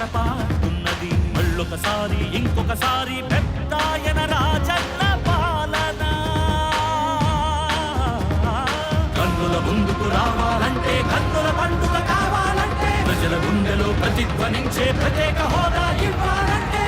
పాడుతున్నది. మళ్ళొకసారి ఇంకొకసారి పెద్దాయన రాజన్న పాలన. కన్నుల ముందుకు రావాలంటే, కన్నుల పండుగ కావాలంటే, ప్రజల గుండెలో ప్రతిధ్వనించే ప్రత్యేక హోదా ఇవ్వాలంటే